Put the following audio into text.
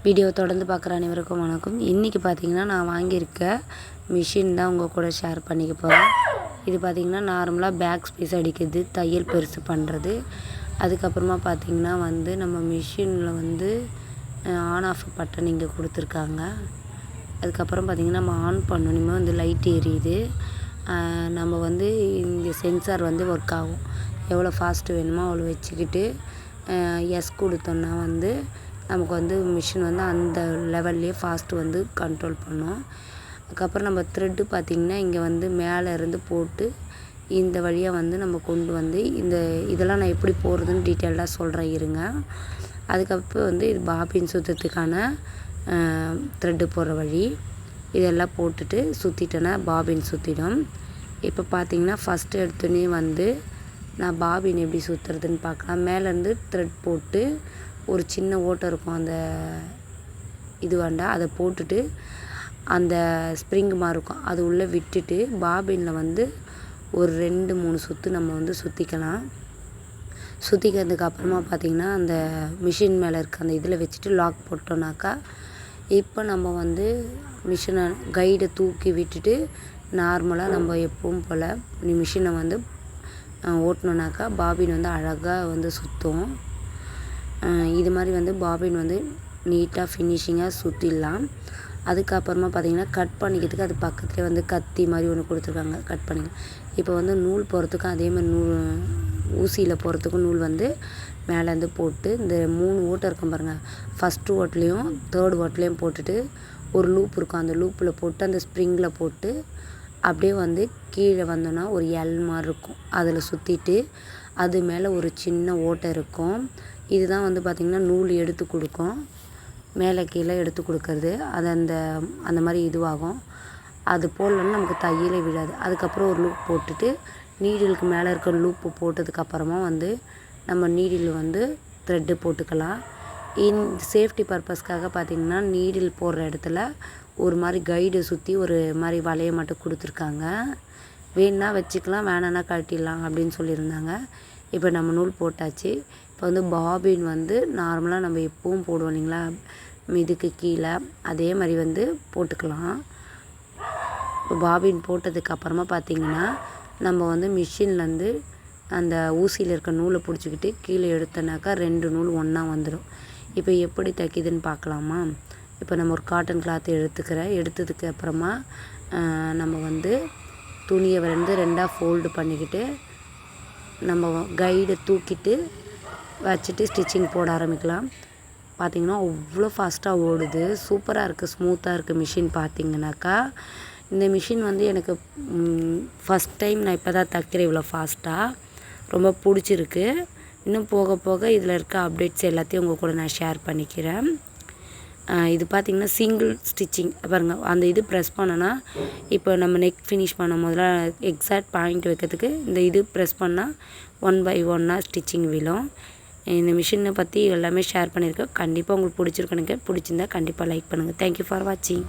Video தொடர்ந்து பார்க்குற அனைவருக்கும் வணக்கம். இன்றைக்கி பார்த்திங்கன்னா நான் வாங்கியிருக்க மிஷின் தான் உங்கள் கூட ஷேர் பண்ணிக்க போகிறேன். இது பார்த்திங்கன்னா நார்மலாக பேக் ஸ்பேஸ் அடிக்கிறது, தையல் பெருசு பண்ணுறது. அதுக்கப்புறமா பார்த்திங்கன்னா நம்ம மிஷினில் ஆன் ஆஃப் பட்டன் இங்கே கொடுத்துருக்காங்க. அதுக்கப்புறம் பார்த்திங்கன்னா நம்ம ஆன் பண்ணணுமே லைட் எரியுது. நம்ம இந்த சென்சார் ஒர்க் ஆகும். எவ்வளோ ஃபாஸ்ட்டு வேணுமோ அவ்வளோ வச்சுக்கிட்டு எஸ் கொடுத்தோன்னா நமக்கு மிஷின் அந்த லெவல்லையே ஃபாஸ்ட்டு கண்ட்ரோல் பண்ணும். அதுக்கப்புறம் நம்ம த்ரெட்டு பார்த்திங்கன்னா இங்கே மேலே இருந்து போட்டு இந்த வழியாக நம்ம கொண்டு இதெல்லாம் நான் எப்படி போடுறதுன்னு டீட்டெயில்டாக சொல்கிறேன் இருங்க. அதுக்கப்புறம் இது பாபின் சுற்றத்துக்கான த்ரெட்டு போடுற வழி. இதெல்லாம் போட்டுட்டு சுற்றிட்டேன்னா பாபின் சுற்றிடும். இப்போ பார்த்திங்கன்னா ஃபஸ்ட்டு எடுத்தோடனே நான் பாபின் எப்படி சுற்றுறதுன்னு பார்க்கலாம். மேலேருந்து த்ரெட் போட்டு ஒரு சின்ன ஓட்டை இருக்கும், அந்த அதை போட்டுட்டு அந்த ஸ்ப்ரிங் மாதிரி இருக்கும், அது உள்ளே விட்டுட்டு பாபினில் ஒரு 2-3 சுற்று நம்ம சுற்றிக்கலாம். சுற்றிக்கிறதுக்கு அப்புறமா பார்த்திங்கன்னா அந்த மிஷின் மேலே இருக்க அந்த இதில் வச்சுட்டு லாக் போட்டோன்னாக்கா இப்போ நம்ம மிஷினை கைடை தூக்கி விட்டுட்டு நார்மலாக நம்ம எப்பவும் போல் மிஷினை ஓட்டணுன்னாக்கா பாபின் அழகாக சுற்றும். இது மாதிரி பாபின் நீட்டாக ஃபினிஷிங்காக சுற்றிடலாம். அதுக்கப்புறமா பார்த்திங்கன்னா கட் பண்ணிக்கிறதுக்கு அது பக்கத்துலேயே கத்தி மாதிரி ஒன்று கொடுத்துருக்காங்க, கட் பண்ணிக்கலாம். இப்போ நூல் போகிறதுக்கும் அதே மாதிரி ஊசியில் போகிறதுக்கும் நூல் மேலேருந்து போட்டு இந்த 3 ஓட்டை இருக்கும் பாருங்கள். ஃபஸ்ட்டு ஓட்லேயும் 3rd ஓட்லேயும் போட்டுட்டு ஒரு லூப் இருக்கும், அந்த லூப்பில் போட்டு அந்த ஸ்ப்ரிங்கில் போட்டு அப்படியே கீழே வந்தோன்னா ஒரு எல் மாதிரி இருக்கும், அதில் சுற்றிட்டு அது மேலே ஒரு சின்ன ஓட்டை இருக்கும். இதுதான் பார்த்திங்கன்னா நூல் எடுத்து கொடுக்கும், மேலே கீழே எடுத்து கொடுக்கறது. அது அந்த மாதிரி இதுவாகும். அது போடலன்னா நமக்கு தையலே விடாது. அதுக்கப்புறம் ஒரு லூப் போட்டுட்டு நீடிலுக்கு மேலே இருக்கிற லூப்பு போட்டதுக்கப்புறமா நம்ம நீடில் த்ரெட்டு போட்டுக்கலாம். சேஃப்டி பர்பஸ்க்காக பார்த்திங்கன்னா நீடில் போடுற இடத்துல ஒரு மாதிரி கைடு சுற்றி ஒரு மாதிரி வலையை மட்டும் கொடுத்துருக்காங்க. வேணுன்னா வச்சுக்கலாம், வேணான்னா கழட்டிடலாம் அப்படின்னு சொல்லியிருந்தாங்க. இப்போ நம்ம நூல் போட்டாச்சு. இப்போ பாபின் நார்மலாக நம்ம எப்பவும் போடுவோம் இல்லைங்களா, இதுக்கு கீழே அதே மாதிரி போட்டுக்கலாம். இப்போ பாபின் போட்டதுக்கப்புறமா பார்த்திங்கன்னா நம்ம மிஷின்லேருந்து அந்த ஊசியில் இருக்க நூலை பிடிச்சிக்கிட்டு கீழே எடுத்தோன்னாக்கா 2 நூல் ஒன்றா வந்துடும். இப்போ எப்படி தைக்கிதுன்னு பார்க்கலாமா. இப்போ நம்ம ஒரு காட்டன் கிளாத் எடுத்ததுக்கு அப்புறமா நம்ம துணியை 2ஆக ஃபோல்டு பண்ணிக்கிட்டு நம்ம கைடை தூக்கிட்டு வச்சுட்டு ஸ்டிச்சிங் போட ஆரம்பிக்கலாம். பார்த்திங்கன்னா அவ்வளோ ஃபாஸ்ட்டாக ஓடுது, சூப்பராக இருக்குது, ஸ்மூத்தாக இருக்குது மிஷின். பார்த்திங்கனாக்கா இந்த மிஷின் எனக்கு ஃபஸ்ட் டைம் நான் இப்போ தான் தைக்கிறேன் இவ்வளோ ஃபாஸ்ட்டாக, ரொம்ப பிடிச்சிருக்கு. இன்னும் போக போக இதில் இருக்க அப்டேட்ஸ் எல்லாத்தையும் உங்கள் கூட நான் ஷேர் பண்ணிக்கிறேன். இது பார்த்திங்கன்னா சிங்கிள் ஸ்டிச்சிங் பாருங்கள். அந்த ப்ரெஸ் பண்ணோன்னா இப்போ நம்ம நெக் ஃபினிஷ் பண்ணும் போதில் எக்ஸாக்ட் பாயிண்ட் வைக்கிறதுக்கு இந்த ப்ரெஸ் பண்ணால் 1 by 1 ஸ்டிச்சிங் விழும். இந்த மிஷினை பற்றி எல்லாமே ஷேர் பண்ணியிருக்கேன். கண்டிப்பாக உங்களுக்கு பிடிச்சிருக்குன்னு பிடிச்சிருந்தா கண்டிப்பாக லைக் பண்ணுங்கள். தேங்க்யூ ஃபார் வாட்சிங்.